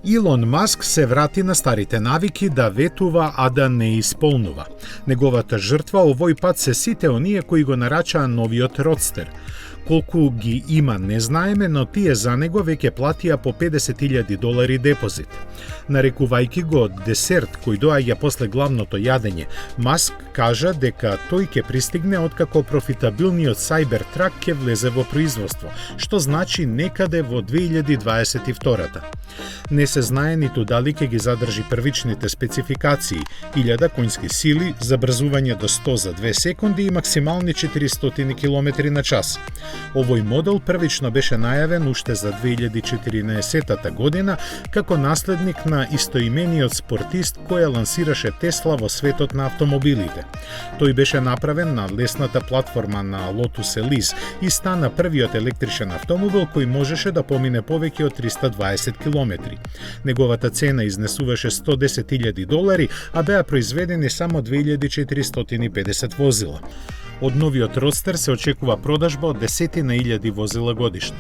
Илон Маск се врати на старите навики да ветува, а да не исполнува. Неговата жртва овој пат се сите оние кои го нарачаа новиот родстер. Колку ги има не знаеме, но тие за него веќе платија по $50,000 депозит. Нарекувајќи го десерт кој доаѓа после главното јадење, Маск кажа дека тој ќе пристигне откако профитабилниот Cybertruck ќе влезе во производство, што значи некаде во 2022. Не се знае ниту дали ќе ги задржи првичните спецификации, 1000 конски сили, забрзување до 100 за 2 секунди и максимални 400 км на час. Овој модел првично беше најавен уште за 2014 година како наследник на истоимениот спортист кој ја лансираше Тесла во светот на автомобилите. Тој беше направен на лесната платформа на Lotus Elise и стана првиот електричен автомобил кој можеше да помине повеќе од 320 км. Неговата цена изнесуваше $110,000, а беа произведени само 2450 возила. Од новиот родстер се очекува продажба од 10,000 возила годишно.